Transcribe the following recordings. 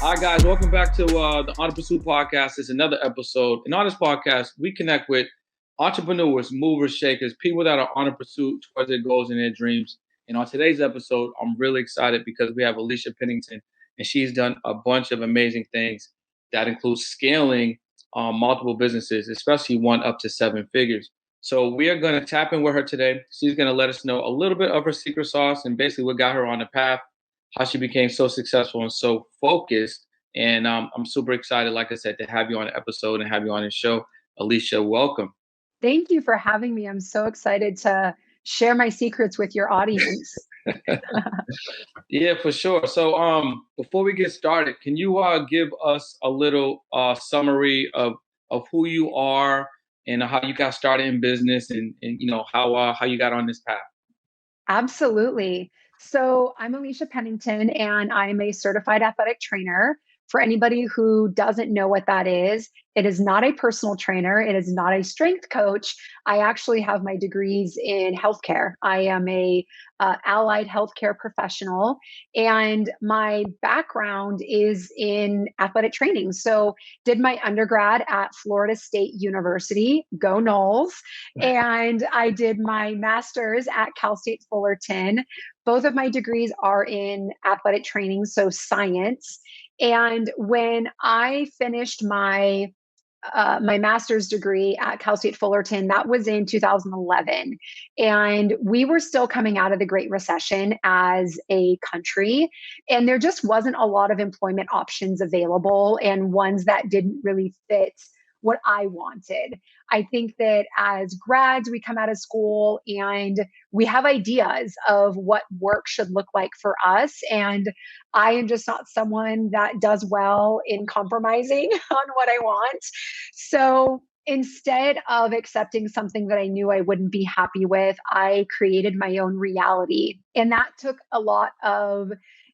Hi, guys. Welcome back to the On the PRST Podcast. It's another episode. And on this podcast, we connect with entrepreneurs, movers, shakers, people that are on a pursuit towards their goals and their dreams. And on today's episode, I'm really excited because we have Alisha Pennington, and she's done a bunch of amazing things that includes scaling multiple businesses, especially one up to 7 figures. So we are going to tap in with her today. She's going to let us know a little bit of her secret sauce and basically what got her on the path, how she became so successful and so focused. And I'm super excited, like I said, to have you on the episode and have you on the show. Alisha, welcome. Thank you for having me. I'm so excited to share my secrets with your audience. Yeah, for sure. So before we get started, can you give us a little summary of who you are and how you got started in business and you know how you got on this path? Absolutely. So I'm Alisha Pennington, and I'm a certified athletic trainer. For anybody who doesn't know what that is, it is not a personal trainer. It is not a strength coach. I actually have my degrees in healthcare. I am a allied healthcare professional, and my background is in athletic training. So did my undergrad at Florida State University, go Noles, and I did my master's at Cal State Fullerton. Both of my degrees are in athletic training, so science. And when I finished my master's degree at Cal State Fullerton, that was in 2011. And we were still coming out of the Great Recession as a country. And there just wasn't a lot of employment options available and ones that didn't really fit what I wanted. I think that as grads, we come out of school and we have ideas of what work should look like for us. And I am just not someone that does well in compromising on what I want. So instead of accepting something that I knew I wouldn't be happy with, I created my own reality. And that took a lot of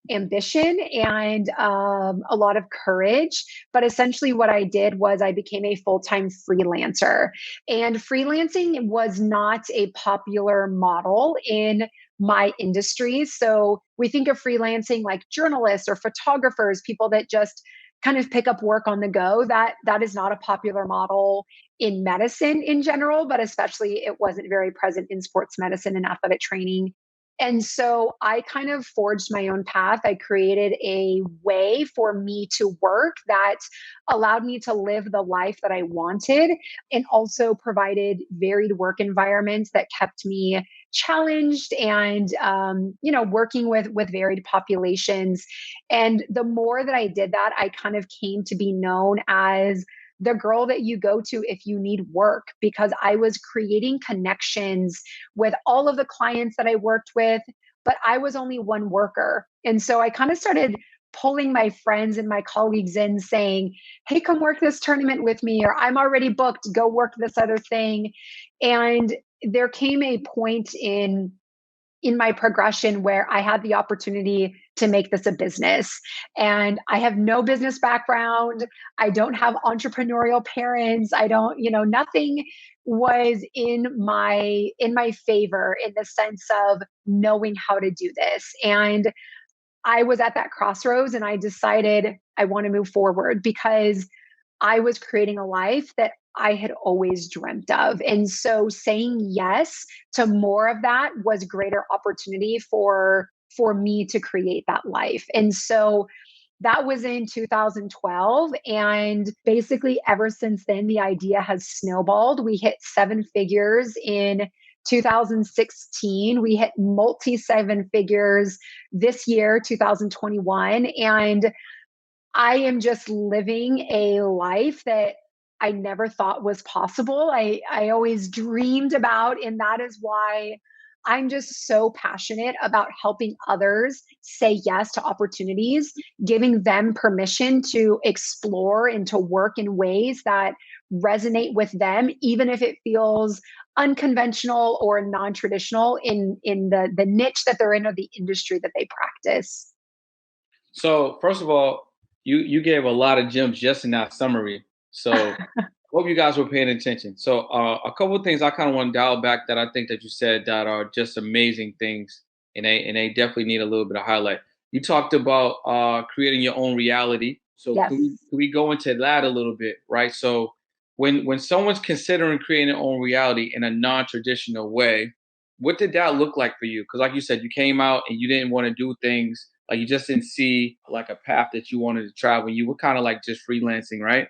ambition and a lot of courage. But essentially, what I did was I became a full-time freelancer. And freelancing was not a popular model in my industry. So we think of freelancing like journalists or photographers, people that just kind of pick up work on the go. That is not a popular model in medicine in general, but especially it wasn't very present in sports medicine and athletic training. And so I kind of forged my own path. I created a way for me to work that allowed me to live the life that I wanted and also provided varied work environments that kept me challenged and working with varied populations. And the more that I did that, I kind of came to be known as the girl that you go to if you need work, because I was creating connections with all of the clients that I worked with, but I was only one worker. And so I kind of started pulling my friends and my colleagues in saying, hey, come work this tournament with me, or I'm already booked, go work this other thing. And there came a point in my progression where I had the opportunity to make this a business. And I have no business background. I don't have entrepreneurial parents. I don't, nothing was in my favor in the sense of knowing how to do this. And I was at that crossroads and I decided I want to move forward because I was creating a life that I had always dreamt of. And so saying yes to more of that was greater opportunity for me to create that life. And so that was in 2012. And basically ever since then, the idea has snowballed. We hit 7 figures in 2016. We hit multi 7 figures this year, 2021. And I am just living a life that I never thought was possible. I always dreamed about, and that is why I'm just so passionate about helping others say yes to opportunities, giving them permission to explore and to work in ways that resonate with them, even if it feels unconventional or non-traditional in the niche that they're in or the industry that they practice. So first of all, you gave a lot of gems just in that summary. So hope you guys were paying attention. So a couple of things I kind of want to dial back that I think that you said that are just amazing things, and they definitely need a little bit of highlight. you talked about creating your own reality. So Yes. can we go into that a little bit, right? So when someone's considering creating their own reality in a non-traditional way, what did that look like for you? Because like you said, you came out and you didn't want to do things like you just didn't see like a path that you wanted to travel. You were kind of like just freelancing, right?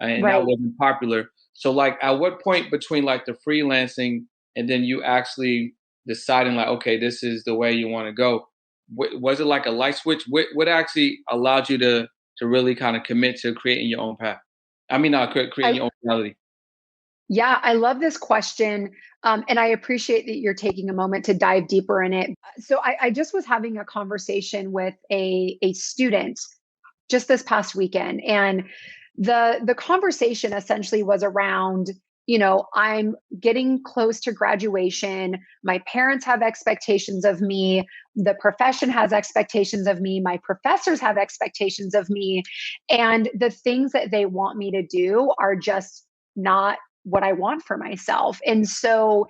And that Right. wasn't popular. So like at what point between like the freelancing and then you actually deciding like, okay, this is the way you want to go? Was it like a light switch? What actually allowed you to really kind of commit to creating your own path? I mean, creating I your own reality. Yeah, I love this question. And I appreciate that you're taking a moment to dive deeper in it. So I just was having a conversation with a student just this past weekend. And the conversation essentially was around, I'm getting close to graduation. My parents have expectations of me. The profession has expectations of me. My professors have expectations of me. And the things that they want me to do are just not what I want for myself. And so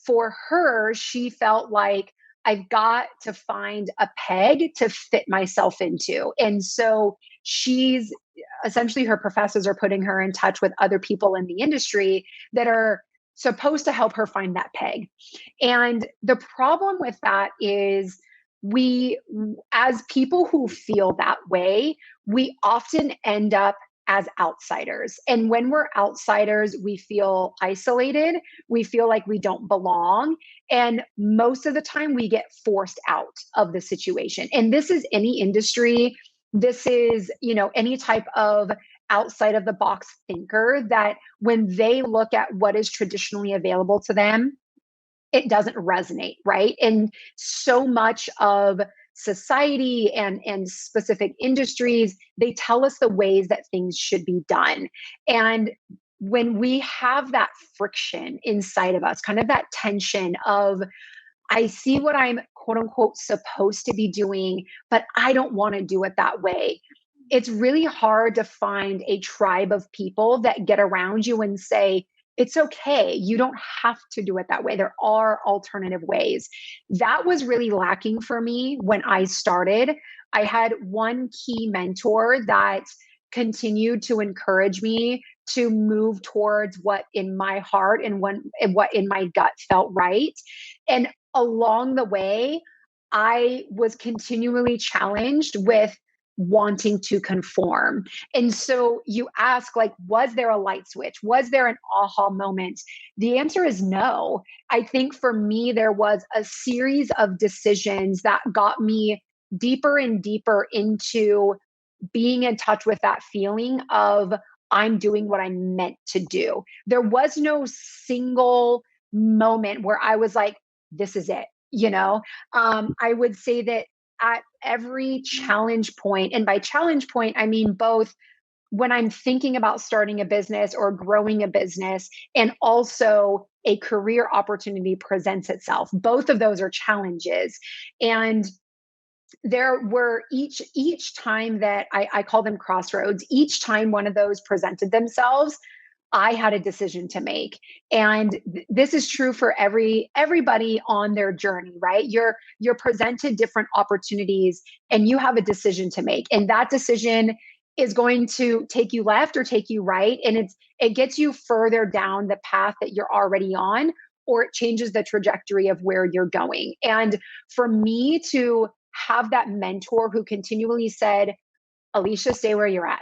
for her, she felt like I've got to find a peg to fit myself into. And so she's essentially, her professors are putting her in touch with other people in the industry that are supposed to help her find that peg. And the problem with that is we, as people who feel that way, we often end up as outsiders. And when we're outsiders, we feel isolated. We feel like we don't belong. And most of the time, we get forced out of the situation. And this is any industry. This is, any type of outside of the box thinker that when they look at what is traditionally available to them, it doesn't resonate, right? And so much of society and specific industries, they tell us the ways that things should be done. And when we have that friction inside of us, kind of that tension of, I see what I'm quote unquote supposed to be doing, but I don't want to do it that way. It's really hard to find a tribe of people that get around you and say, it's okay. You don't have to do it that way. There are alternative ways. That was really lacking for me when I started. I had one key mentor that continued to encourage me to move towards what in my heart and what in my gut felt right. And along the way, I was continually challenged with wanting to conform. And so you ask, like, was there a light switch? Was there an aha moment? The answer is no. I think for me, there was a series of decisions that got me deeper and deeper into being in touch with that feeling of I'm doing what I'm meant to do. There was no single moment where I was like, this is it. I would say that at every challenge point, and by challenge point, I mean both when I'm thinking about starting a business or growing a business, and also a career opportunity presents itself. Both of those are challenges. And there were each time that I call them crossroads, each time one of those presented themselves, I had a decision to make. And this is true for everybody on their journey, right? You're presented different opportunities and you have a decision to make. And that decision is going to take you left or take you right. And it gets you further down the path that you're already on, or it changes the trajectory of where you're going. And for me to have that mentor who continually said, Alisha, stay where you're at.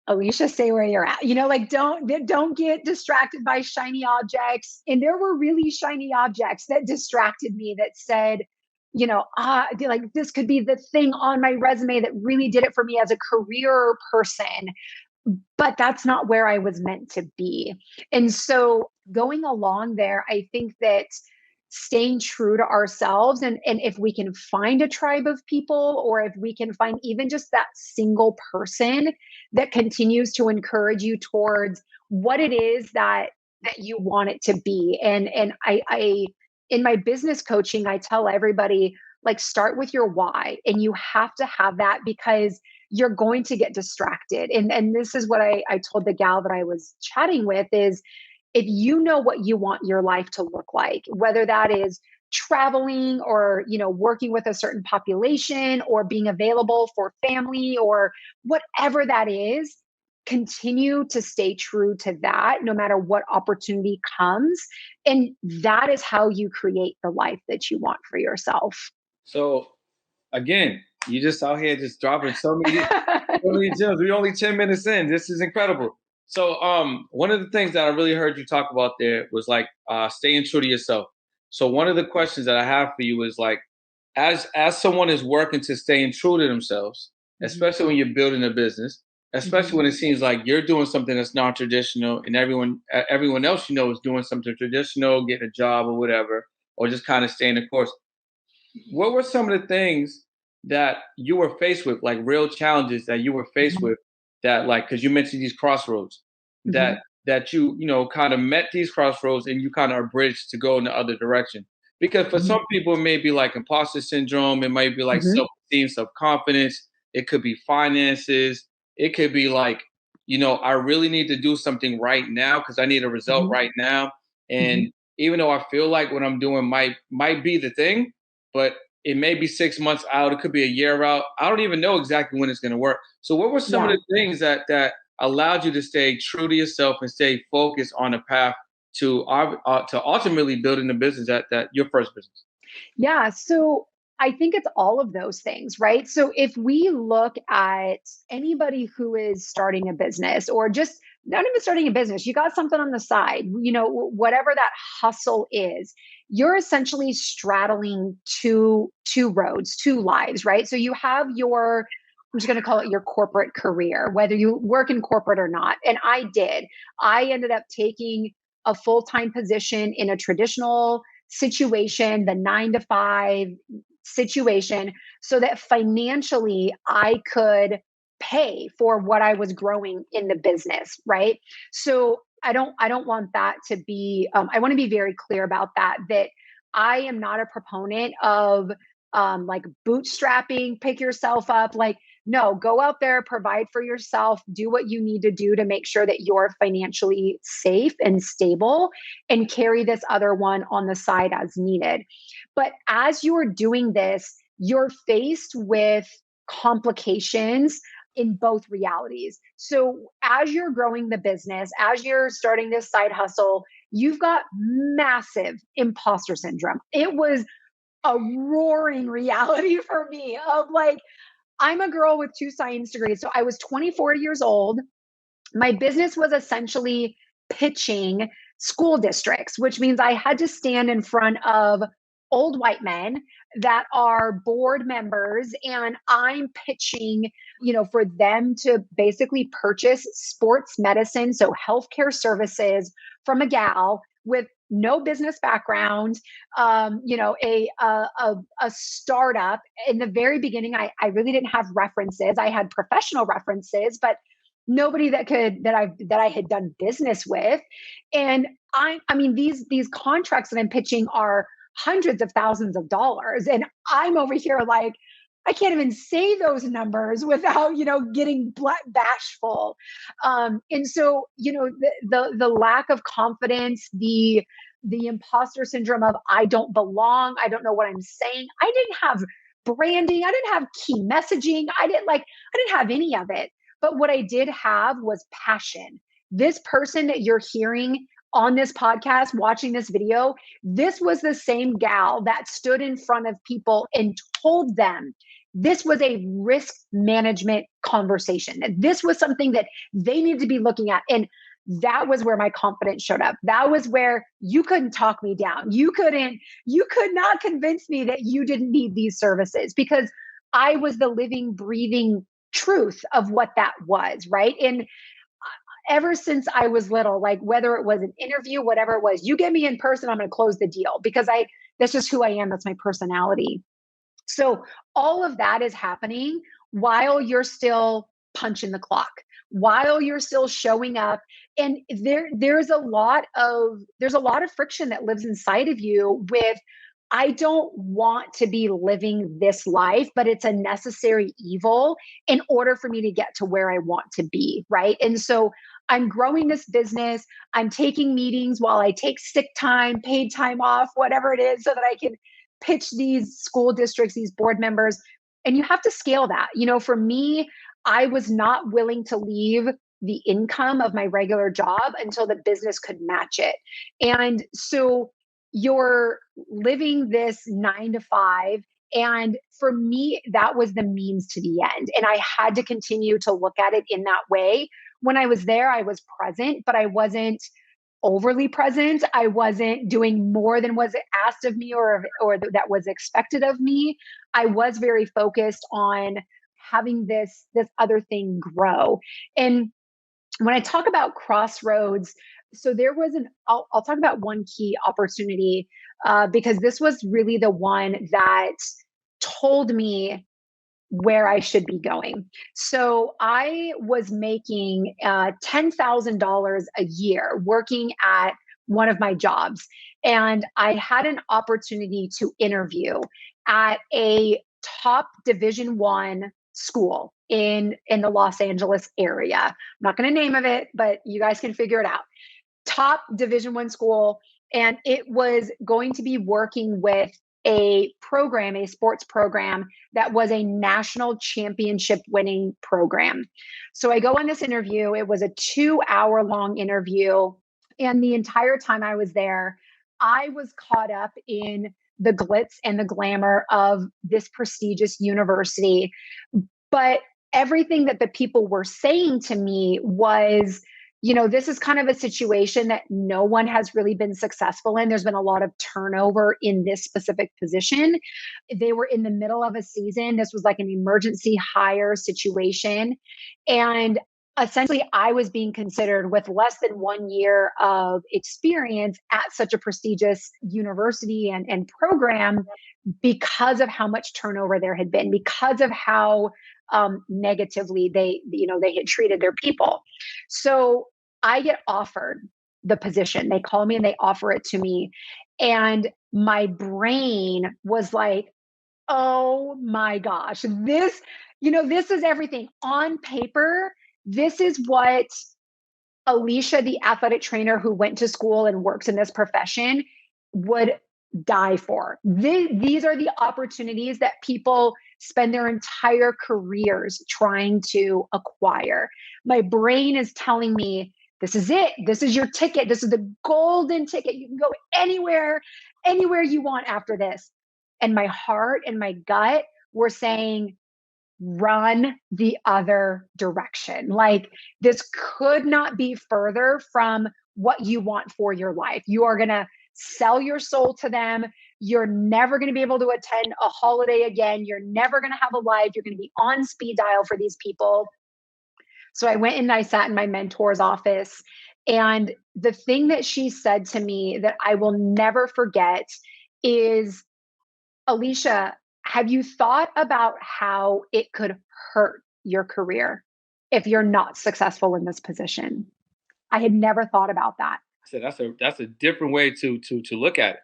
Alisha, stay where you're at. Like don't get distracted by shiny objects. And there were really shiny objects that distracted me that said, like this could be the thing on my resume that really did it for me as a career person. But that's not where I was meant to be. And so going along there, I think that staying true to ourselves, and if we can find a tribe of people, or if we can find even just that single person that continues to encourage you towards what it is that you want it to be. And I in my business coaching, I tell everybody, like, start with your why, and you have to have that, because you're going to get distracted. And this is what I told the gal that I was chatting with is, if you know what you want your life to look like, whether that is traveling or, working with a certain population or being available for family or whatever that is, continue to stay true to that no matter what opportunity comes. And that is how you create the life that you want for yourself. So again, you just out here just dropping so many gems. We're only 10 minutes in. This is incredible. So one of the things that I really heard you talk about there was like staying true to yourself. So one of the questions that I have for you is like, as someone is working to staying true to themselves, especially when you're building a business, especially when it seems like you're doing something that's non-traditional and everyone else is doing something traditional, getting a job or whatever, or just kind of staying the course. What were some of the things that you were faced with, like real challenges that you were faced with that, like, because you mentioned these crossroads, that you kind of met these crossroads and you kind of are bridged to go in the other direction? Because for some people, it may be like imposter syndrome. It might be like self-esteem, self-confidence. It could be finances. It could be like, I really need to do something right now because I need a result right now. And even though I feel like what I'm doing might be the thing, but it may be 6 months out. It could be a year out. I don't even know exactly when it's going to work. So what were some of the things that allowed you to stay true to yourself and stay focused on a path to ultimately building the business that your first business? Yeah. So I think it's all of those things, right? So if we look at anybody who is starting a business or just not even starting a business, you got something on the side, whatever that hustle is, you're essentially straddling two roads, two lives, right? So you have I'm just going to call it your corporate career, whether you work in corporate or not. And I did. I ended up taking a full-time position in a traditional situation, the 9-to-5 situation, so that financially I could pay for what I was growing in the business, right? So I don't want that to be, I want to be very clear about that I am not a proponent of like bootstrapping, pick yourself up. Like, no, go out there, provide for yourself, do what you need to do to make sure that you're financially safe and stable, and carry this other one on the side as needed. But as you're doing this, you're faced with complications in both realities. So as you're growing the business, as you're starting this side hustle, you've got massive imposter syndrome. It was a roaring reality for me of like, I'm a girl with 2 science degrees. So I was 24 years old. My business was essentially pitching school districts, which means I had to stand in front of old white men that are board members, and I'm pitching, for them to basically purchase sports medicine, so healthcare services from a gal with no business background, a startup. In the very beginning, I really didn't have references. I had professional references, but nobody that I had done business with. And I mean, these contracts that I'm pitching are hundreds of thousands of dollars. And I'm over here like, I can't even say those numbers without, getting bashful. And so, the lack of confidence, the imposter syndrome of I don't belong, I don't know what I'm saying. I didn't have branding, I didn't have key messaging, I didn't have any of it. But what I did have was passion. This person that you're hearing on this podcast, watching this video, this was the same gal that stood in front of people and told them this was a risk management conversation. This was something that they needed to be looking at. And that was where my confidence showed up. That was where you couldn't talk me down. You could not convince me that you didn't need these services, because I was the living, breathing truth of what that was, right? And ever since I was little, like whether it was an interview, whatever it was, you get me in person, I'm going to close the deal, because that's just who I am. That's my personality. So all of that is happening while you're still punching the clock, while you're still showing up. And there's a lot of friction that lives inside of you with, I don't want to be living this life, but it's a necessary evil in order for me to get to where I want to be. Right. And so I'm growing this business. I'm taking meetings while I take sick time, paid time off, whatever it is, so that I can pitch these school districts, these board members. And you have to scale that. For me, I was not willing to leave the income of my regular job until the business could match it. And so you're living this 9 to 5. And for me, that was the means to the end. And I had to continue to look at it in that way. When I was there, I was present, but I wasn't overly present. I wasn't doing more than was asked of me or that was expected of me. I was very focused on having this other thing grow. And when I talk about crossroads, so there was I'll talk about one key opportunity because this was really the one that told me where I should be going. So I was making $10,000 a year working at one of my jobs. And I had an opportunity to interview at a top Division I school in the Los Angeles area. I'm not going to name of it, but you guys can figure it out. Top Division I school. And it was going to be working with a sports program that was a national championship winning program. So I go on this interview. It was a 2-hour long interview. And the entire time I was there, I was caught up in the glitz and the glamour of this prestigious university. But everything that the people were saying to me was, this is kind of a situation that no one has really been successful in. There's been a lot of turnover in this specific position. They were in the middle of a season. This was like an emergency hire situation. And essentially, I was being considered with less than 1 year of experience at such a prestigious university and program because of how much turnover there had been, because of how negatively they had treated their people. So I get offered the position. They call me and they offer it to me. And my brain was like, oh my gosh, this is everything on paper. This is what Alisha, the athletic trainer who went to school and works in this profession, would die for. These are the opportunities that people spend their entire careers trying to acquire. My brain is telling me, this is it. This is your ticket. This is the golden ticket. You can go anywhere you want after this. And my heart and my gut were saying, run the other direction. Like, this could not be further from what you want for your life. You are going to sell your soul to them. You're never going to be able to attend a holiday again. You're never going to have a life. You're going to be on speed dial for these people. So I went and I sat in my mentor's office. And the thing that she said to me that I will never forget is, Alisha, have you thought about how it could hurt your career if you're not successful in this position? I had never thought about that. So that's a different way to look at it.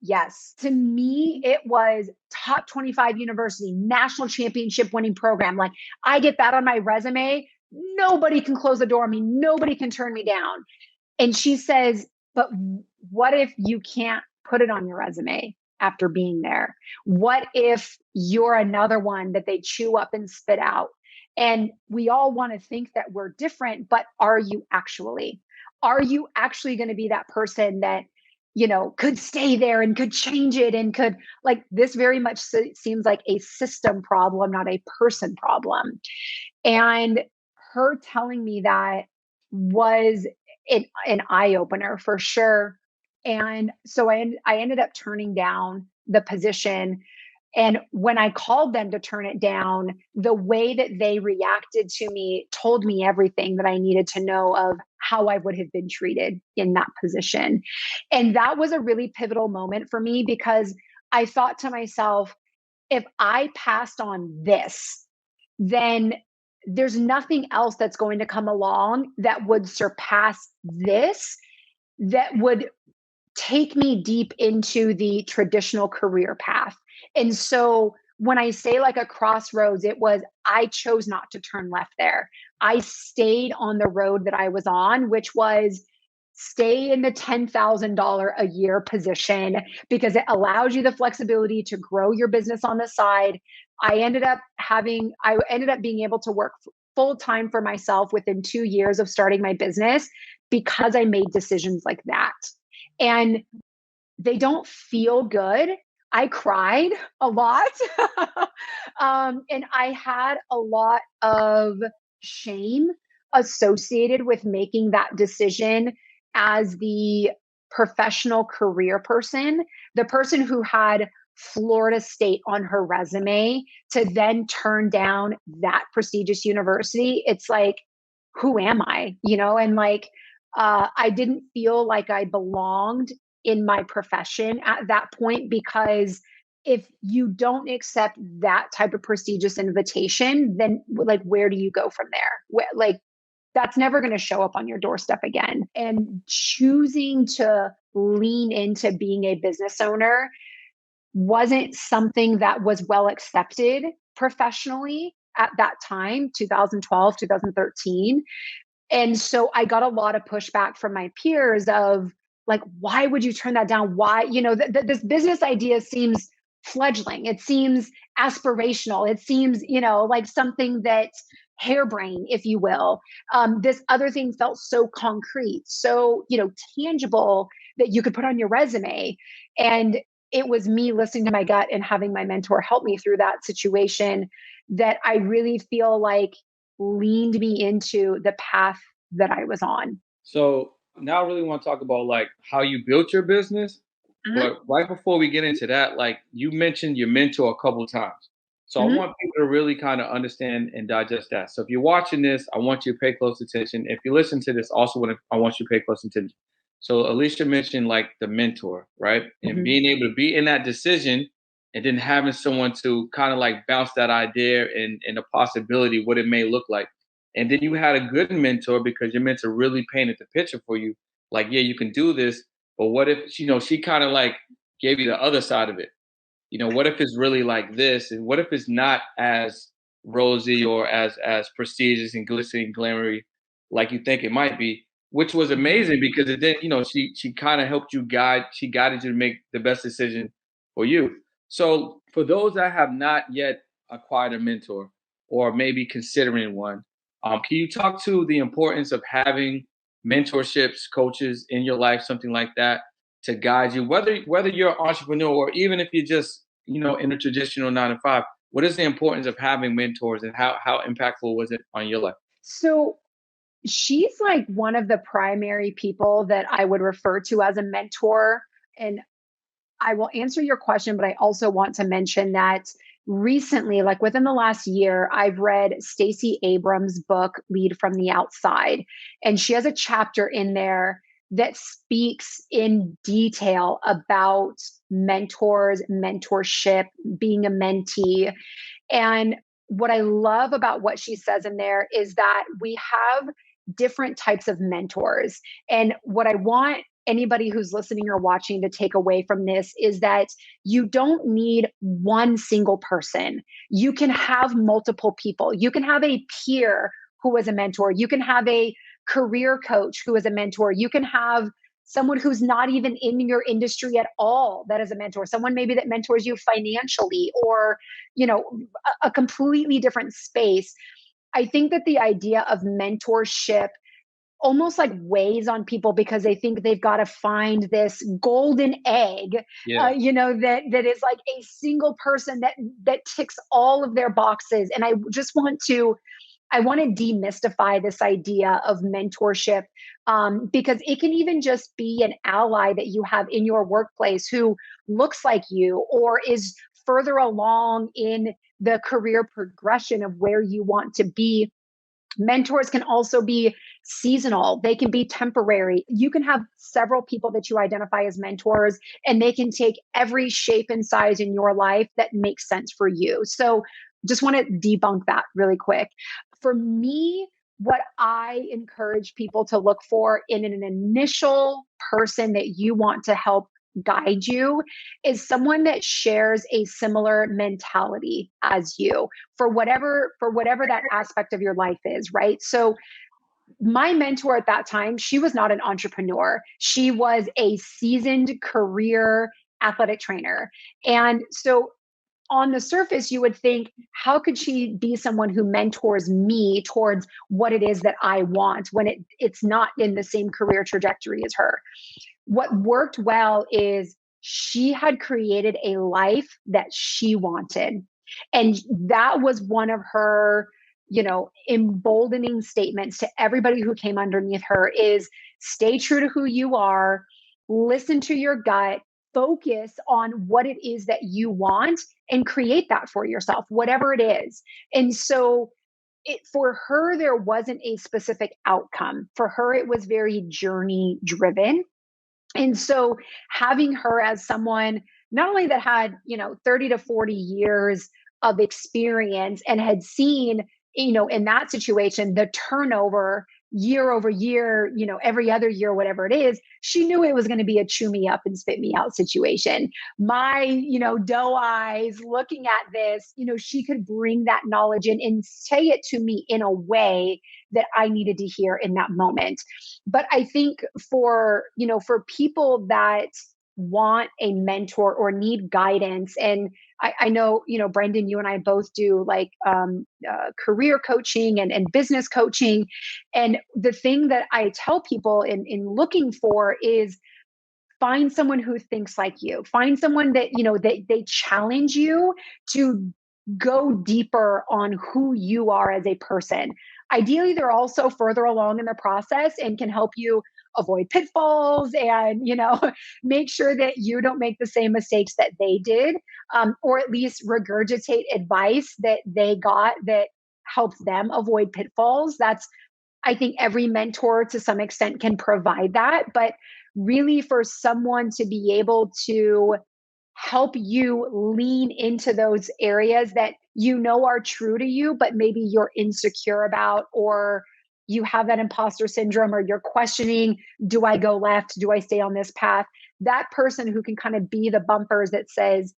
Yes. To me, it was top 25 university, national championship winning program. Like, I get that on my resume. Nobody can close the door on me. Nobody can turn me down. And she says, but what if you can't put it on your resume after being there? What if you're another one that they chew up and spit out? And we all want to think that we're different, but are you actually? Are you actually going to be that person that, could stay there and could change it and could, like, this very much seems like a system problem, not a person problem. And her telling me that was an eye opener for sure. And so I ended up turning down the position. And when I called them to turn it down, the way that they reacted to me told me everything that I needed to know of how I would have been treated in that position. And that was a really pivotal moment for me, because I thought to myself, if I passed on this, then there's nothing else that's going to come along that would surpass this, that would take me deep into the traditional career path. And so when I say like a crossroads, it was, I chose not to turn left there. I stayed on the road that I was on, which was stay in the $10,000 a year position because it allows you the flexibility to grow your business on the side. I ended up being able to work full time for myself within 2 years of starting my business because I made decisions like that. And they don't feel good. I cried a lot. And I had a lot of shame associated with making that decision as the professional career person, the person who had Florida State on her resume to then turn down that prestigious university. It's like, who am I? And like, I didn't feel like I belonged in my profession at that point, because if you don't accept that type of prestigious invitation, then like, where do you go from there? Like, that's never going to show up on your doorstep again. And choosing to lean into being a business owner wasn't something that was well accepted professionally at that time, 2012, 2013. And so I got a lot of pushback from my peers of like, why would you turn that down? Why, this business idea seems fledgling. It seems aspirational. It seems, like something that harebrained, if you will. This other thing felt so concrete, so, tangible that you could put on your resume. And it was me listening to my gut and having my mentor help me through that situation that I really feel like leaned me into the path that I was on. So now I really want to talk about like how you built your business. Mm-hmm. But right before we get into that, like you mentioned your mentor a couple of times. So Mm-hmm. I want people to really kind of understand and digest that. So if you're watching this, I want you to pay close attention. If you listen to this, also I want you to pay close attention. So Alisha mentioned like the mentor, right? And Mm-hmm. being able to be in that decision and then having someone to kind of like bounce that idea and the possibility, what it may look like. And then you had a good mentor because your mentor really painted the picture for you. Like, yeah, you can do this. But what if, she kind of like gave you the other side of it? What if it's really like this? And what if it's not as rosy or as prestigious and glistening, glamoury like you think it might be? Which was amazing because it then, she kind of helped you she guided you to make the best decision for you. So for those that have not yet acquired a mentor or maybe considering one, can you talk to the importance of having mentorships, coaches in your life, something like that, to guide you, whether you're an entrepreneur or even if you're just, in a traditional 9 to 5? What is the importance of having mentors and how impactful was it on your life? So she's like one of the primary people that I would refer to as a mentor. And I will answer your question, but I also want to mention that recently, like within the last year, I've read Stacey Abrams' book, Lead from the Outside. And she has a chapter in there that speaks in detail about mentors, mentorship, being a mentee. And what I love about what she says in there is that we have different types of mentors. And what I want anybody who's listening or watching to take away from this is that you don't need one single person. You can have multiple people. You can have a peer who is a mentor. You can have a career coach who is a mentor. You can have someone who's not even in your industry at all that is a mentor, someone maybe that mentors you financially or, a completely different space. I think that the idea of mentorship almost like weighs on people because they think they've got to find this golden egg, Yeah. That is like a single person that ticks all of their boxes. And I want to demystify this idea of mentorship, because it can even just be an ally that you have in your workplace who looks like you or is further along in the career progression of where you want to be. Mentors can also be seasonal. They can be temporary. You can have several people that you identify as mentors, and they can take every shape and size in your life that makes sense for you. So just want to debunk that really quick. For me, what I encourage people to look for in an initial person that you want to help guide you is someone that shares a similar mentality as you for whatever that aspect of your life is, right? So my mentor at that time, she was not an entrepreneur. She was a seasoned career athletic trainer. And so on the surface, you would think, how could she be someone who mentors me towards what it is that I want when it's not in the same career trajectory as her? What worked well is she had created a life that she wanted. And that was one of her, emboldening statements to everybody who came underneath her is stay true to who you are, listen to your gut, focus on what it is that you want and create that for yourself, whatever it is. And so for her, there wasn't a specific outcome. For her, it was very journey driven. And so having her as someone not only that had, 30 to 40 years of experience and had seen, in that situation, the turnover year over year, every other year, whatever it is, she knew it was going to be a chew me up and spit me out situation. My, doe eyes looking at this, she could bring that knowledge in and say it to me in a way that I needed to hear in that moment. But I think for people that want a mentor or need guidance, and I know, Brendan, you and I both do like career coaching and business coaching. And the thing that I tell people in looking for is find someone who thinks like you, find someone that, they challenge you to go deeper on who you are as a person. Ideally, they're also further along in the process and can help you avoid pitfalls and, make sure that you don't make the same mistakes that they did, or at least regurgitate advice that they got that helps them avoid pitfalls. I think every mentor to some extent can provide that, but really for someone to be able to help you lean into those areas that are true to you, but maybe you're insecure about, or you have that imposter syndrome, or you're questioning, do I go left? Do I stay on this path? That person who can kind of be the bumpers that says,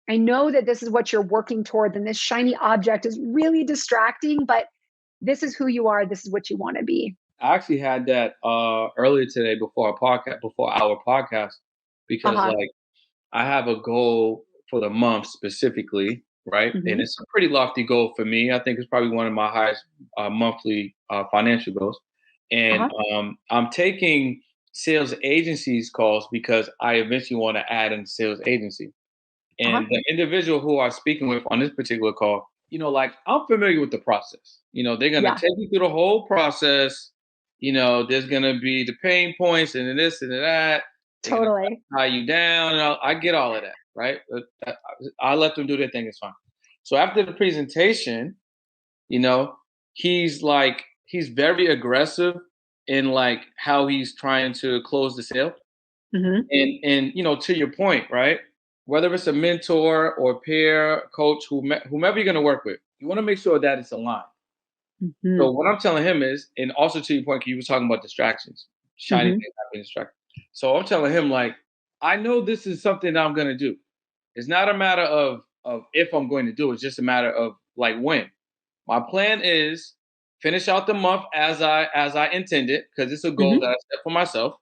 I know that this is what you're working toward, and this shiny object is really distracting, but this is who you are. This is what you want to be. I actually had that earlier today before our podcast, because like I have a goal for the month specifically, right? Mm-hmm. And it's a pretty lofty goal for me. I think it's probably one of my highest monthly financial goals. And I'm taking sales agencies calls because I eventually want to add in sales agency. And the individual who I'm speaking with on this particular call, like I'm familiar with the process. They're going to take you through the whole process. There's going to be the pain points and this and that. Totally. Tie you down. And I get all of that, right? I let them do their thing. It's fine. So after the presentation, he's very aggressive in like how he's trying to close the sale. Mm-hmm. And to your point, right? Whether it's a mentor or peer, coach, whomever you're going to work with, you want to make sure that it's aligned. Mm-hmm. So what I'm telling him is, and also to your point, you were talking about distractions, shiny things being distracted. So I'm telling him, like, I know this is something that I'm going to do. It's not a matter of if I'm going to do it. It's just a matter of like when. My plan is finish out the month as I intended, because it's a goal that I set for myself.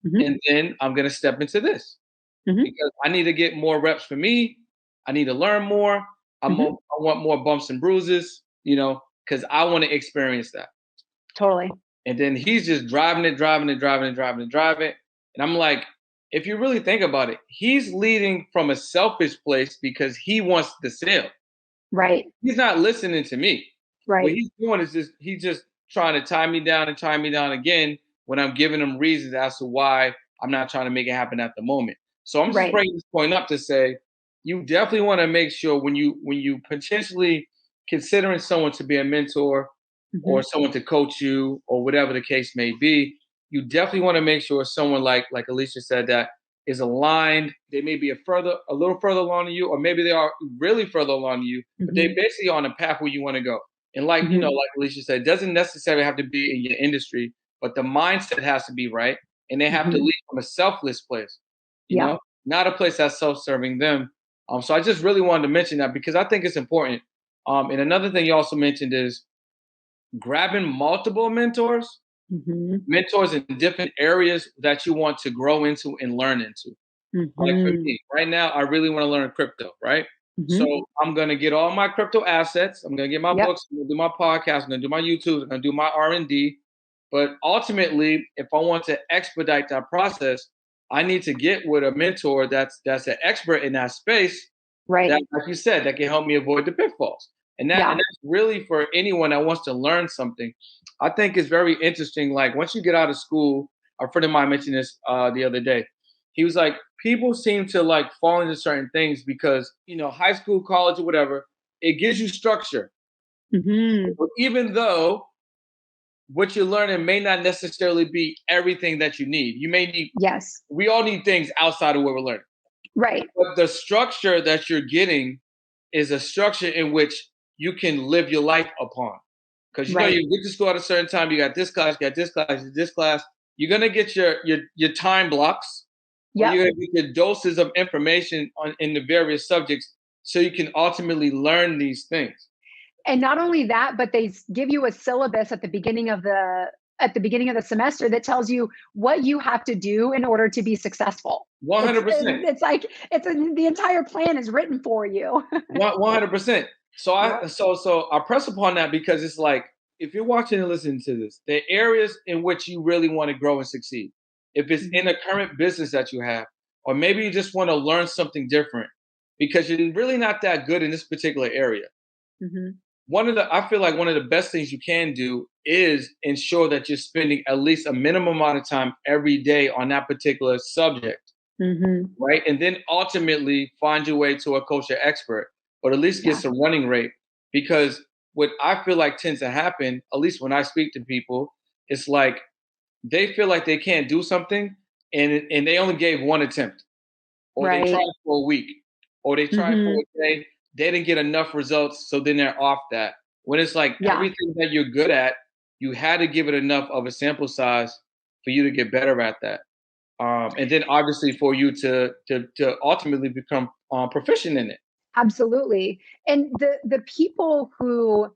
Mm-hmm. And then I'm going to step into this. Mm-hmm. Because I need to get more reps for me. I need to learn more. I want more bumps and bruises, because I want to experience that. Totally. And then he's just driving it. And I'm like, if you really think about it, he's leading from a selfish place because he wants the sale. Right. He's not listening to me. Right. What he's doing is he's just trying to tie me down again when I'm giving him reasons as to why I'm not trying to make it happen at the moment. So I'm just bringing this point up to say, you definitely want to make sure when you potentially considering someone to be a mentor or someone to coach you or whatever the case may be, you definitely want to make sure someone like Alisha said that is aligned. They may be a little further along than you, or maybe they are really further along than you, but they basically on a path where you want to go. And like, you know, like Alicia said, it doesn't necessarily have to be in your industry, but the mindset has to be right. And they have to lead from a selfless place, you Yeah. know, not a place that's self-serving them. So I just really wanted to mention that because I think it's important. And another thing you also mentioned is grabbing multiple mentors, mentors in different areas that you want to grow into and learn into. Like for me, right now, I really want to learn crypto, right? So I'm going to get all my crypto assets. I'm going to get my Yep. books. I'm going to do my podcast. I'm going to do my YouTube. I'm going to do my R&D. But ultimately, if I want to expedite that process, I need to get with a mentor that's an expert in that space. Right. That, like you said, that can help me avoid the pitfalls. And that's really for anyone that wants to learn something. I think it's very interesting. Like once you get out of school, a friend of mine mentioned this the other day. He was like, people seem to like fall into certain things because, you know, high school, college, or whatever, it gives you structure. But even though what you're learning may not necessarily be everything that you need, you may need, we all need things outside of what we're learning. Right. But the structure that you're getting is a structure in which you can live your life upon. Because you know you get to school at a certain time, you got this class, you got this class, this class. You're gonna get your time blocks, or you're gonna get your doses of information in the various subjects, so you can ultimately learn these things. And not only that, but they give you a syllabus at the beginning of the semester that tells you what you have to do in order to be successful. 100%. It's like the entire plan is written for you. 100%. So I press upon that because it's like if you're watching and listening to this, the areas in which you really want to grow and succeed. If it's in a current business that you have, or maybe you just want to learn something different because you're really not that good in this particular area. I feel like one of the best things you can do is ensure that you're spending at least a minimum amount of time every day on that particular subject, right? And then ultimately find your way to a coach or expert, but at least get some running rate. Because what I feel like tends to happen, at least when I speak to people, it's like they feel like they can't do something and they only gave one attempt, or they tried for a week, or they tried for a day. They didn't get enough results, so then they're off that. When it's like everything that you're good at, you had to give it enough of a sample size for you to get better at that. And then obviously for you to ultimately become proficient in it. Absolutely. And the people who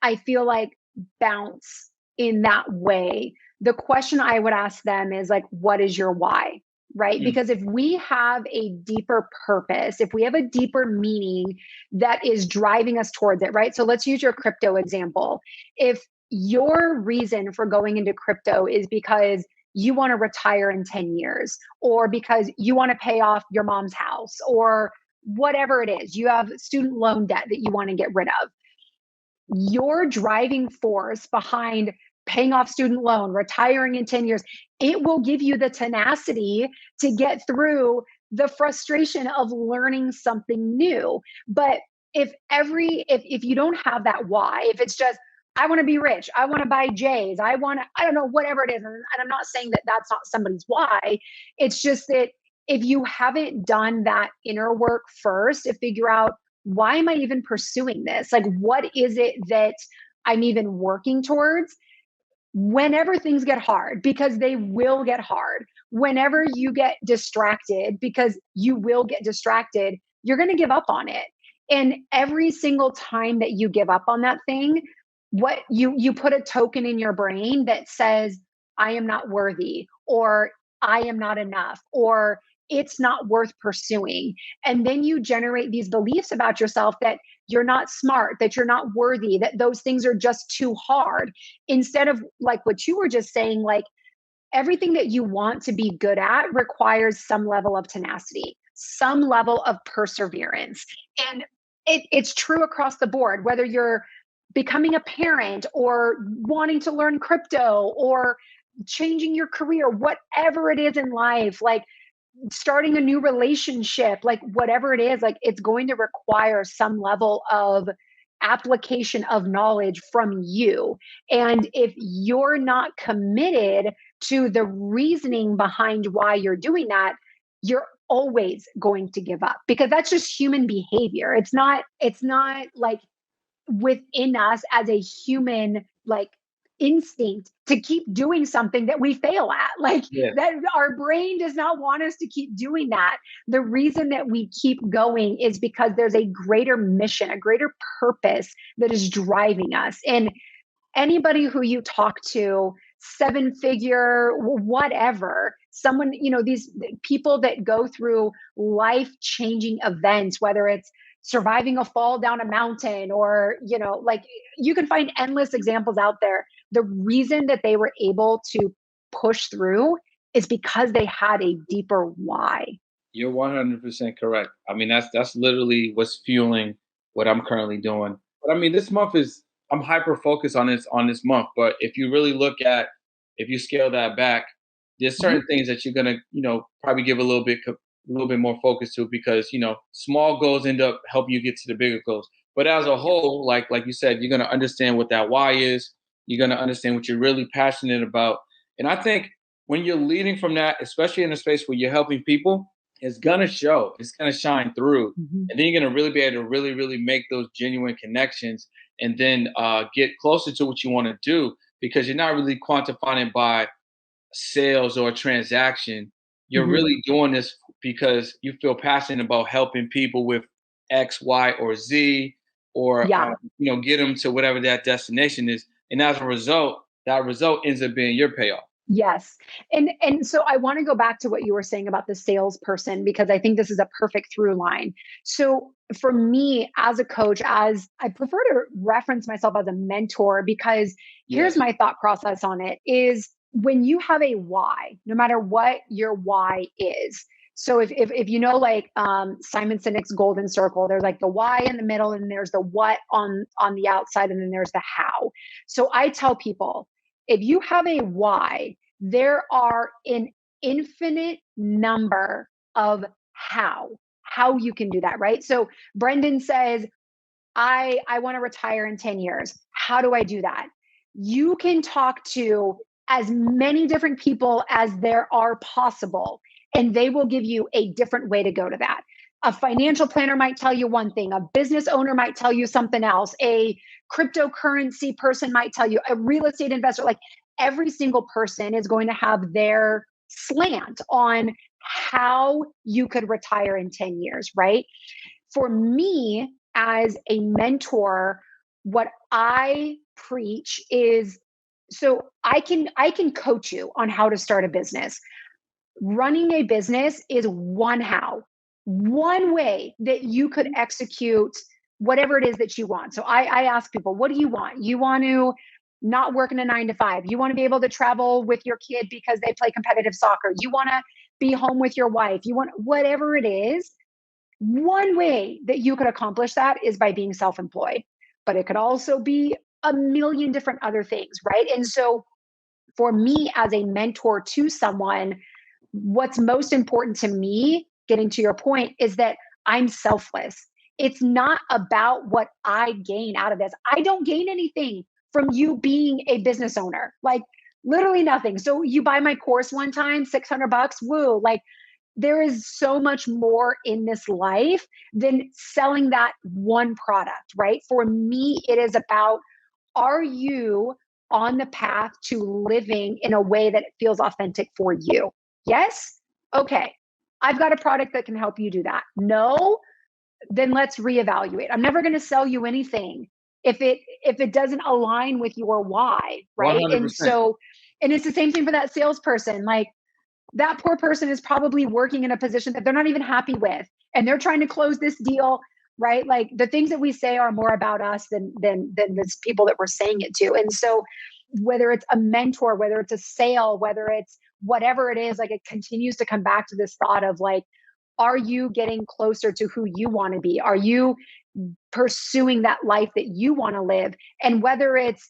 I feel like bounce in that way, the question I would ask them is like, what is your why? Right? Because if we have a deeper purpose, if we have a deeper meaning that is driving us towards it, right? So let's use your crypto example. If your reason for going into crypto is because you want to retire in 10 years, or because you want to pay off your mom's house, or whatever it is, you have student loan debt that you want to get rid of. Your driving force behind paying off student loan, retiring in 10 years, it will give you the tenacity to get through the frustration of learning something new. But if you don't have that why, if it's just, I want to be rich, I want to buy J's, I don't know, whatever it is. And I'm not saying that that's not somebody's why. It's just that if you haven't done that inner work first to figure out, why am I even pursuing this? Like, what is it that I'm even working towards? Whenever things get hard, because they will get hard, whenever you get distracted, because you will get distracted, you're going to give up on it. And every single time that you give up on that thing, what you put a token in your brain that says, I am not worthy, or I am not enough, or it's not worth pursuing. And then you generate these beliefs about yourself that you're not smart, that you're not worthy, that those things are just too hard. Instead of like what you were just saying, like everything that you want to be good at requires some level of tenacity, some level of perseverance. And it's true across the board, whether you're becoming a parent or wanting to learn crypto or changing your career, whatever it is in life, like starting a new relationship, like whatever it is, like it's going to require some level of application of knowledge from you. And if you're not committed to the reasoning behind why you're doing that, you're always going to give up, because that's just human behavior. It's not like within us as a human, like, instinct to keep doing something that we fail at. Like, Yeah. that our brain does not want us to keep doing that. The reason that we keep going is because there's a greater mission, a greater purpose that is driving us. And anybody who you talk to, seven figure, whatever, someone, these people that go through life changing events, whether it's surviving a fall down a mountain or, like, you can find endless examples out there. The reason that they were able to push through is because they had a deeper why. You're 100% correct. I mean, that's literally what's fueling what I'm currently doing. But I mean, this month I'm hyper focused on this month. But if you really look at, if you scale that back, there's certain things that you're gonna, probably give a little bit more focus to, because small goals end up helping you get to the bigger goals. But as a whole, like you said, you're gonna understand what that why is. You're gonna understand what you're really passionate about. And I think when you're leading from that, especially in a space where you're helping people, it's gonna show. It's gonna shine through, and then you're gonna really be able to really, really make those genuine connections, and then get closer to what you want to do, because you're not really quantifying it by sales or a transaction. You're really doing this because you feel passionate about helping people with X, Y, or Z, or Yeah. get them to whatever that destination is, and as a result, that result ends up being your payoff. Yes. And so I want to go back to what you were saying about the salesperson, because I think this is a perfect through line. So for me as a coach, as I prefer to reference myself as a mentor, because here's Yes. my thought process on it is, when you have a why, no matter what your why is. So if like, Simon Sinek's golden circle, there's like the why in the middle, and there's the what on the outside, and then there's the how. So I tell people, if you have a why, there are an infinite number of how you can do that, right? So Brendan says, I want to retire in 10 years. How do I do that? You can talk to as many different people as there are possible, and they will give you a different way to go to that. A financial planner might tell you one thing, a business owner might tell you something else, a cryptocurrency person might tell you, a real estate investor, like, every single person is going to have their slant on how you could retire in 10 years, right? For me as a mentor, what I preach is, so I can coach you on how to start a business. Running a business is one way that you could execute whatever it is that you want. So I ask people, what do you want? You want to not work in a 9 to 5. You want to be able to travel with your kid because they play competitive soccer. You want to be home with your wife. You want whatever it is. One way that you could accomplish that is by being self-employed, but it could also be a million different other things, right? And so for me as a mentor to someone, what's most important to me, getting to your point, is that I'm selfless. It's not about what I gain out of this. I don't gain anything from you being a business owner, like, literally nothing. So you buy my course one time, $600, woo, like, there is so much more in this life than selling that one product, right? For me, it is about, are you on the path to living in a way that feels authentic for you? Yes? Okay. I've got a product that can help you do that. No? Then let's reevaluate. I'm never going to sell you anything if it doesn't align with your why, right? And 100%. so, and it's the same thing for that salesperson. Like, that poor person is probably working in a position that they're not even happy with, and they're trying to close this deal, right? Like, the things that we say are more about us than the people that we're saying it to. And so whether it's a mentor, whether it's a sale, whether it's whatever it is, like, it continues to come back to this thought of, like, are you getting closer to who you want to be? Are you pursuing that life that you want to live? And whether it's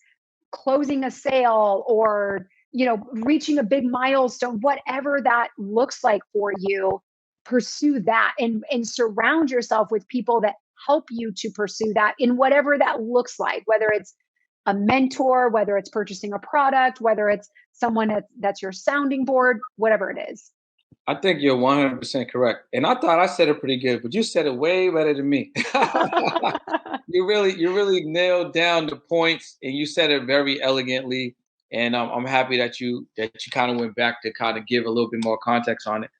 closing a sale or, reaching a big milestone, whatever that looks like for you, pursue that, and surround yourself with people that help you to pursue that in whatever that looks like, whether it's a mentor, whether it's purchasing a product, whether it's someone that's your sounding board, whatever it is. I think you're 100% correct. And I thought I said it pretty good, but you said it way better than me. You really nailed down the points, and you said it very elegantly. And I'm happy that you kind of went back to kind of give a little bit more context on it.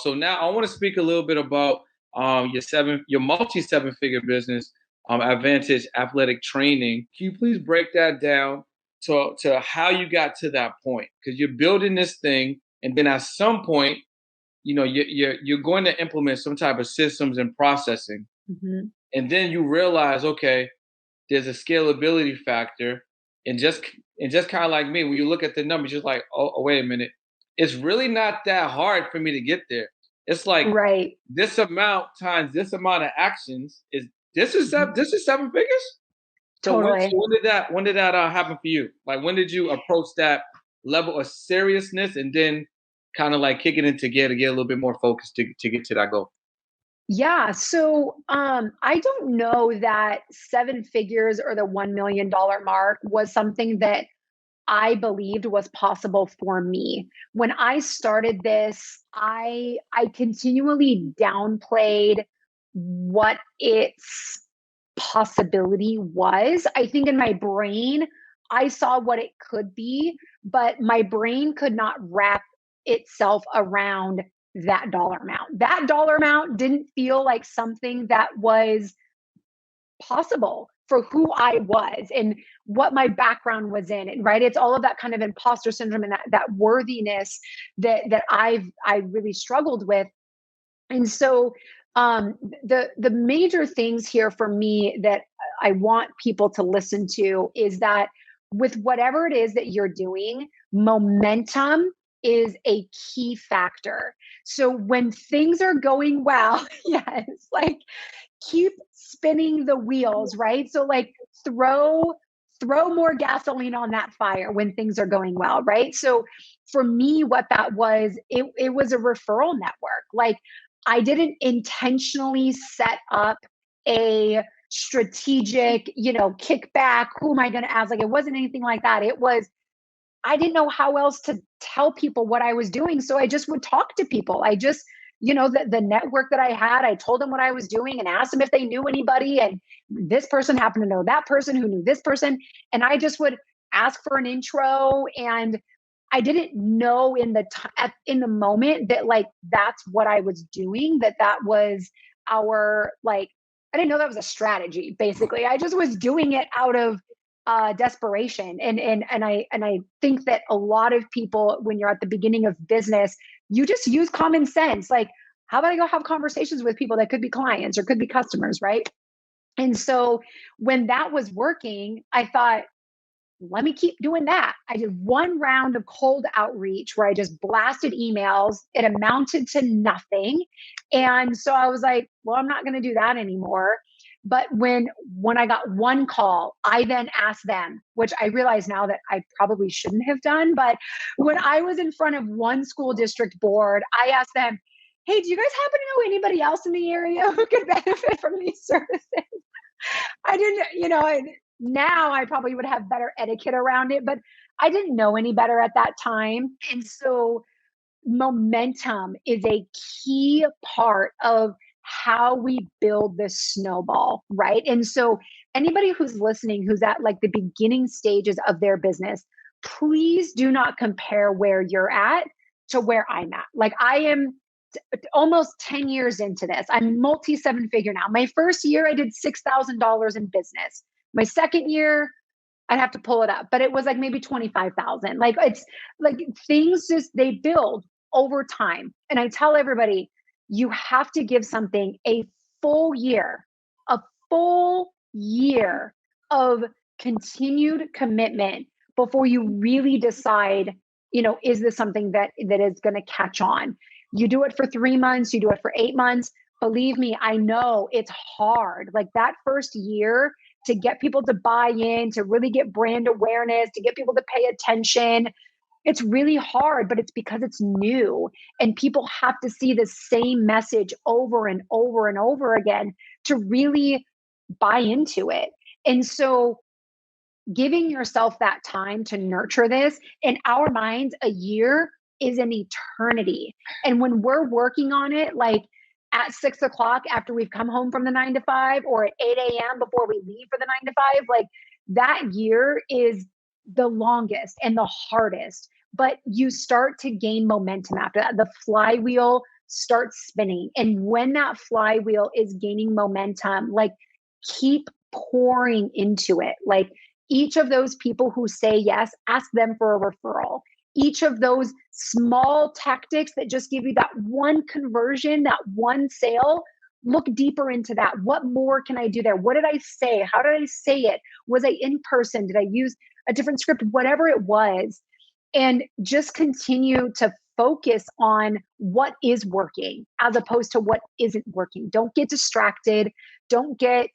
So now I want to speak a little bit about your multi seven figure business, Advantage Athletic Training. Can you please break that down to how you got to that point? Because you're building this thing, and then at some point, you're going to implement some type of systems and processing, Mhm. and then you realize, okay, there's a scalability factor, and just kind of like me, when you look at the numbers, you're like, oh, wait a minute, it's really not that hard for me to get there. It's like Right. this amount times this amount of actions Mhm. this is seven figures. So Totally. when did that happen for you? Like when did you approach that level of seriousness, and then kind of like kick it into gear to get a little bit more focused to get to that goal? Yeah. So I don't know that seven figures or the $1 million mark was something that I believed was possible for me. When I started this, I continually downplayed what its possibility was. I think in my brain, I saw what it could be, but my brain could not wrap itself around that dollar amount. That dollar amount didn't feel like something that was possible for who I was and what my background was in. And right, it's all of that kind of imposter syndrome and that worthiness that I really struggled with. And so the major things here for me that I want people to listen to is that with whatever it is that you're doing, momentum is a key factor. So when things are going well, yes, like keep spinning the wheels, right? So like throw throw more gasoline on that fire when things are going well, right? So for me, what that was, it was a referral network. Like I didn't intentionally set up a strategic, kickback. Who am I going to ask? Like it wasn't anything like that. It was I didn't know how else to tell people what I was doing. So I just would talk to people. I just, the network that I had, I told them what I was doing and asked them if they knew anybody. And this person happened to know that person who knew this person. And I just would ask for an intro. And I didn't know in the moment that like that's what I was doing, that was our like I didn't know that was a strategy. Basically, I just was doing it out of desperation. And I think that a lot of people, when you're at the beginning of business, you just use common sense. Like, how about I go have conversations with people that could be clients or could be customers, right? And so when that was working, I thought, let me keep doing that. I did one round of cold outreach where I just blasted emails. It amounted to nothing. And so I was like, well, I'm not going to do that anymore. But when I got one call, I then asked them, which I realize now that I probably shouldn't have done. But when I was in front of one school district board, I asked them, hey, do you guys happen to know anybody else in the area who could benefit from these services? I didn't, now I probably would have better etiquette around it, but I didn't know any better at that time. And so momentum is a key part of how we build this snowball, right? And so anybody who's listening, who's at like the beginning stages of their business, please do not compare where you're at to where I'm at. Like I am almost 10 years into this. I'm multi seven figure now. My first year, I did $6,000 in business. My second year, I'd have to pull it up, but it was like maybe 25,000. Like it's like things just, they build over time. And I tell everybody, you have to give something full year, a full year of continued commitment before you really decide, is this something that is going to catch on? You do it for 3 months, you do it for 8 months. Believe me, I know it's hard. Like that first year to get people to buy in, to really get brand awareness, to get people to pay attention. It's really hard, but it's because it's new and people have to see the same message over and over and over again to really buy into it. And so giving yourself that time to nurture this, in our minds, a year is an eternity. And when we're working on it, like at 6 o'clock after we've come home from the 9 to 5, or at 8 a.m. before we leave for the 9 to 5, like that year is the longest and the hardest. But you start to gain momentum after that. The flywheel starts spinning. And when that flywheel is gaining momentum, like keep pouring into it. Like each of those people who say yes, ask them for a referral. Each of those small tactics that just give you that one conversion, that one sale, look deeper into that. What more can I do there? What did I say? How did I say it? Was I in person? Did I use a different script? Whatever it was. And just continue to focus on what is working as opposed to what isn't working. Don't get distracted. Don't get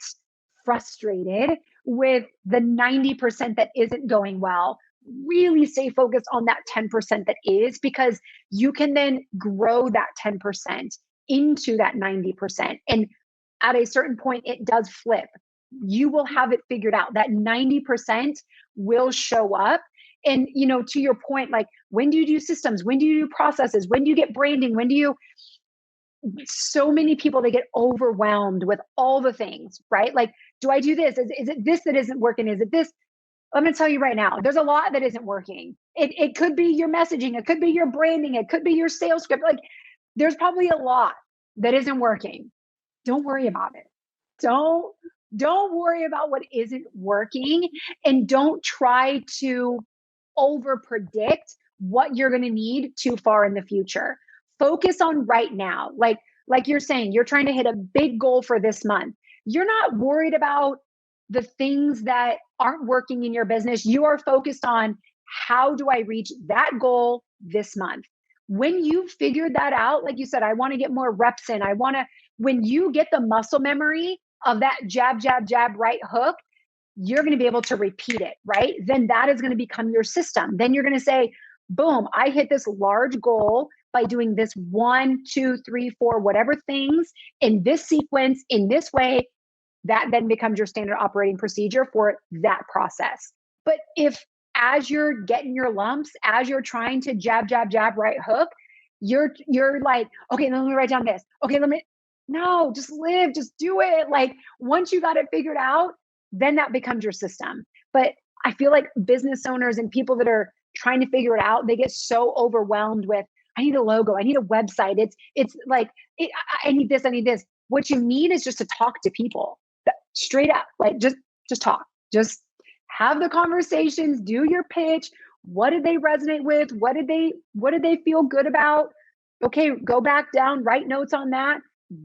frustrated with the 90% that isn't going well. Really stay focused on that 10% that is, because you can then grow that 10% into that 90%. And at a certain point, it does flip. You will have it figured out. That 90% will show up. And, you know, to your point, like, when do you do systems? When do you do processes? When do you get branding? When do you, so many people, they get overwhelmed with all the things, right? Like, do I do this? Is it this that isn't working? Is it this? I'm going to tell you right now, there's a lot that isn't working. It could be your messaging. It could be your branding. It could be your sales script. Like, there's probably a lot that isn't working. Don't worry about it. Don't worry about what isn't working, and don't try to over predict what you're going to need too far in the future. Focus on right now. Like you're saying, you're trying to hit a big goal for this month. You're not worried about the things that aren't working in your business. You are focused on, how do I reach that goal this month? When you figured that out, like you said, I want to get more reps in. When you get the muscle memory of that jab, jab, jab, right hook, you're going to be able to repeat it, right? Then that is going to become your system. Then you're going to say, boom, I hit this large goal by doing this 1, 2, 3, 4, whatever things in this sequence, in this way. That then becomes your standard operating procedure for that process. But if, as you're getting your lumps, as you're trying to jab, jab, jab, right hook, you're like, okay, let me write down this. Okay, no, just live, just do it. Like, once you got it figured out, then that becomes your system. But I feel like business owners and people that are trying to figure it out, they get so overwhelmed with, I need a logo, I need a website. It's like, I need this, I need this. What you need is just to talk to people straight up. Like, just talk, just have the conversations, do your pitch. What did they resonate with? What did they feel good about? Okay, go back down, write notes on that,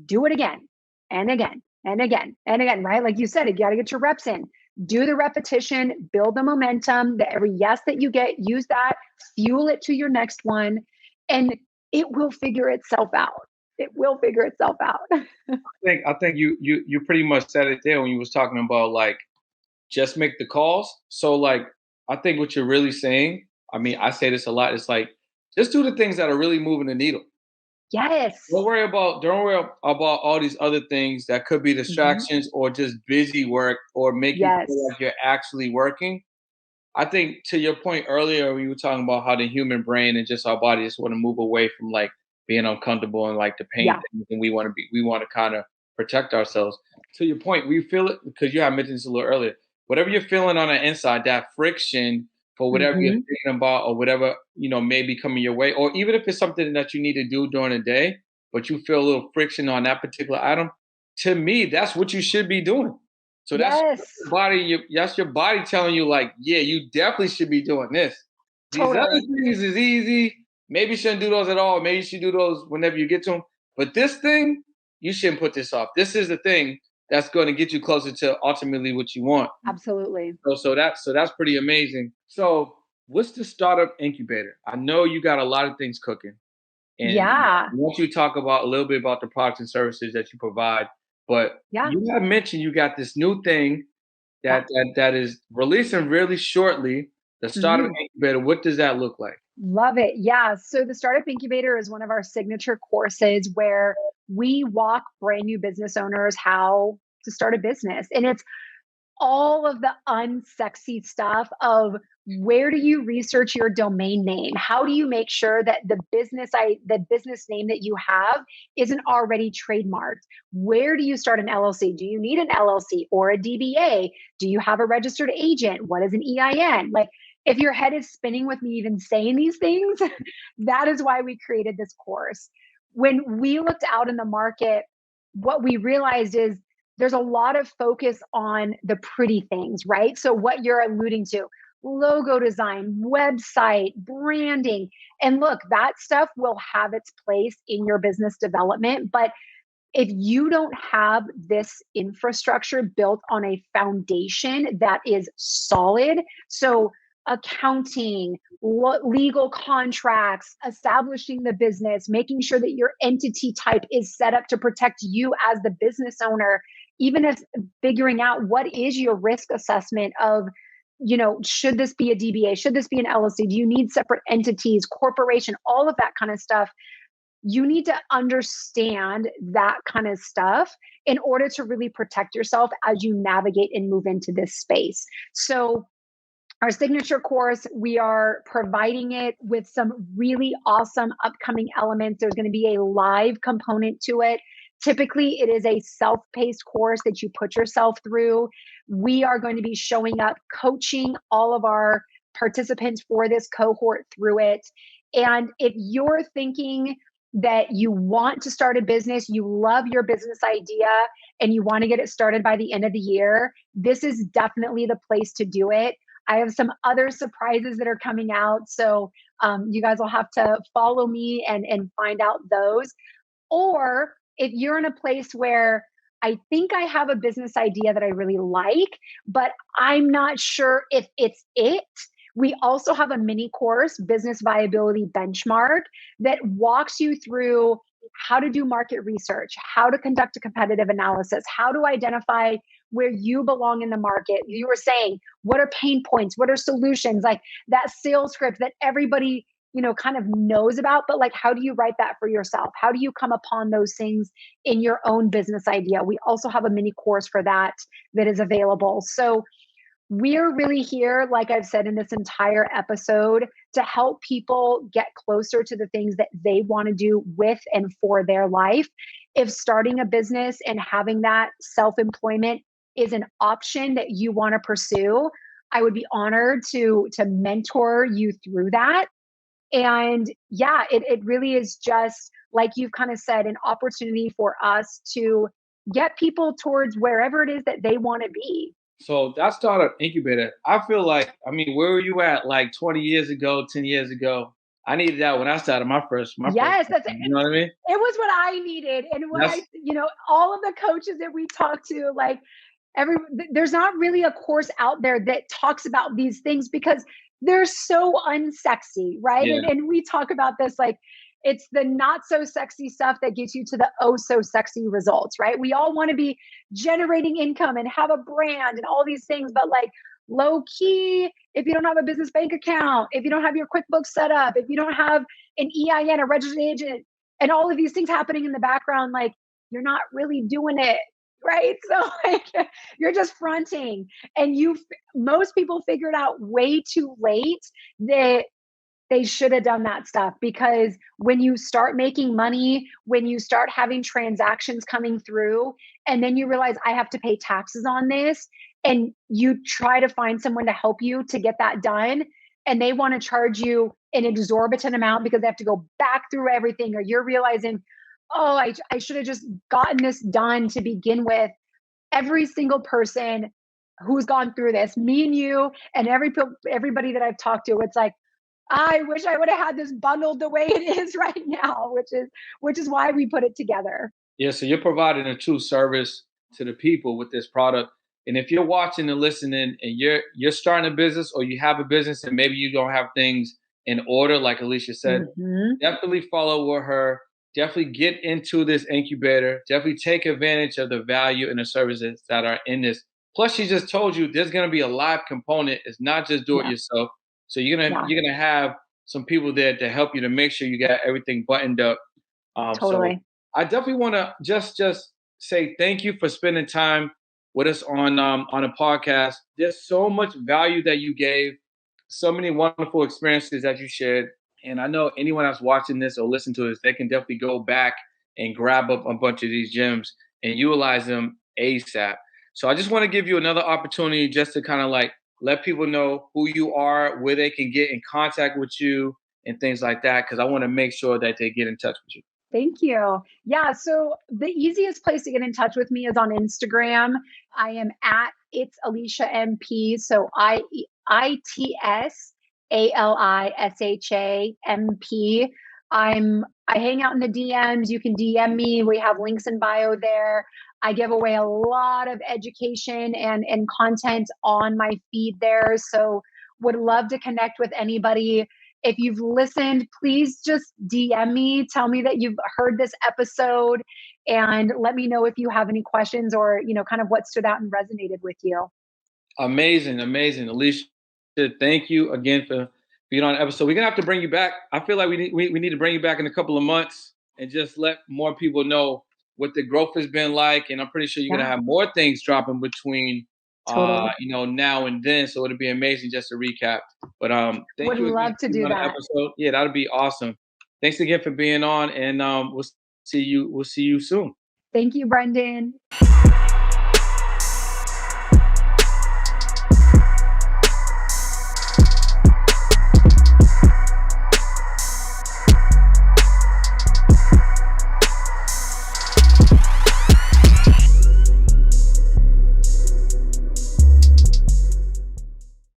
do it again and again and again and again, right? Like you said, you got to get your reps in, do the repetition, build the momentum, that every yes that you get, use that, fuel it to your next one, and it will figure itself out. It will figure itself out. I think you pretty much said it there when you was talking about, like, just make the calls. So, like, I think what you're really saying, I mean, I say this a lot, it's like, just do the things that are really moving the needle. Yes. Don't worry about all these other things that could be distractions or just busy work or make you feel like you're actually working. I think, to your point earlier, when you were talking about how the human brain and just our body just want to move away from, like, being uncomfortable and, like, the pain things, and we want to kind of protect ourselves. To your point, we feel it because you had mentioned this a little earlier. Whatever you're feeling on the inside, that friction for whatever you're thinking about or whatever, may be coming your way, or even if it's something that you need to do during the day, but you feel a little friction on that particular item, to me, that's what you should be doing. So that's your body telling you, like, yeah, you definitely should be doing this. These other things is easy. Maybe you shouldn't do those at all. Maybe you should do those whenever you get to them. But this thing, you shouldn't put this off. This is the thing that's going to get you closer to ultimately what you want. Absolutely. So that's pretty amazing. So what's the startup incubator? I know you got a lot of things cooking. And I want you to talk about a little bit about the products and services that you provide. But you have mentioned you got this new thing that is releasing really shortly, the Startup Incubator. What does that look like? Love it. Yeah. So the Startup Incubator is one of our signature courses where we walk brand new business owners how to start a business. And it's all of the unsexy stuff of Where do you research your domain name? How do you make sure that the business name that you have isn't already trademarked? Where do you start an LLC? Do you need an LLC or a DBA? Do you have a registered agent? What is an EIN? Like, if your head is spinning with me even saying these things, that is why we created this course. When we looked out in the market, what we realized is there's a lot of focus on the pretty things, right? So what you're alluding to, logo design, website, branding. And look, that stuff will have its place in your business development. But if you don't have this infrastructure built on a foundation that is solid, so accounting, legal contracts, establishing the business, making sure that your entity type is set up to protect you as the business owner, even if figuring out what is your risk assessment of, should this be a DBA? Should this be an LLC? Do you need separate entities, corporation, all of that kind of stuff? You need to understand that kind of stuff in order to really protect yourself as you navigate and move into this space. So our signature course, we are providing it with some really awesome upcoming elements. There's going to be a live component to it. Typically, it is a self-paced course that you put yourself through. We are going to be showing up, coaching all of our participants for this cohort through it. And if you're thinking that you want to start a business, you love your business idea, and you want to get it started by the end of the year, this is definitely the place to do it. I have some other surprises that are coming out. So you guys will have to follow me and find out those. Or if you're in a place where I think I have a business idea that I really like, but I'm not sure if it's it, we also have a mini course, Business Viability Benchmark, that walks you through how to do market research, how to conduct a competitive analysis, how to identify where you belong in the market. You were saying, what are pain points? What are solutions? Like that sales script that everybody, kind of knows about, but like, how do you write that for yourself? How do you come upon those things in your own business idea? We also have a mini course for that is available. So we're really here, like I've said in this entire episode, to help people get closer to the things that they want to do with and for their life. If starting a business and having that self-employment is an option that you want to pursue, I would be honored to mentor you through that. And yeah, it really is just, like you've kind of said, an opportunity for us to get people towards wherever it is that they want to be. So that startup incubator, I feel like, where were you at like 20 years ago, 10 years ago? I needed that when I started my first. Yes, that's it. You know what I mean? It was what I needed. And when all of the coaches that we talked to, like there's not really a course out there that talks about these things because they're so unsexy, right? Yeah. And we talk about this, like, it's the not so sexy stuff that gets you to the oh so sexy results, right? We all want to be generating income and have a brand and all these things, but like low key, if you don't have a business bank account, if you don't have your QuickBooks set up, if you don't have an EIN, a registered agent, and all of these things happening in the background, like you're not really doing it, right? So like you're just fronting, and most people figured out way too late that they should have done that stuff, because when you start making money, when you start having transactions coming through, and then you realize I have to pay taxes on this, and you try to find someone to help you to get that done, and they want to charge you an exorbitant amount because they have to go back through everything, or you're realizing, oh, I should have just gotten this done to begin with. Every single person who's gone through this, me and you and everybody that I've talked to, it's like, I wish I would have had this bundled the way it is right now, which is why we put it together. Yeah, so you're providing a true service to the people with this product. And if you're watching and listening and you're starting a business, or you have a business and maybe you don't have things in order, like Alisha said, definitely follow with her. Definitely get into this incubator. Definitely take advantage of the value and the services that are in this. Plus, she just told you there's going to be a live component. It's not just do it yourself. So you're gonna have some people there to help you to make sure you got everything buttoned up. Totally. So I definitely want to just say thank you for spending time with us on a podcast. There's so much value that you gave, so many wonderful experiences that you shared. And I know anyone that's watching this or listen to this, they can definitely go back and grab up a bunch of these gems and utilize them ASAP. So I just want to give you another opportunity just to kind of like let people know who you are, where they can get in contact with you and things like that, because I want to make sure that they get in touch with you. Thank you. Yeah. So the easiest place to get in touch with me is on Instagram. I am at It's Alisha MP. So ItsAlishamp. I hang out in the DMs. You can DM me. We have links in bio there. I give away a lot of education and content on my feed there. So would love to connect with anybody. If you've listened, please just DM me, tell me that you've heard this episode, and let me know if you have any questions or, kind of what stood out and resonated with you. Amazing, amazing. Alisha, thank you again for being on the episode. We're gonna have to bring you back. I feel like we need to bring you back in a couple of months and just let more people know what the growth has been like. And I'm pretty sure you're gonna have more things dropping between Totally. now and then. So it'd be amazing just to recap. But thank Would you again love to for being do on the that. episode. Yeah, that'd be awesome. Thanks again for being on, and we'll see you soon. Thank you, Brendan.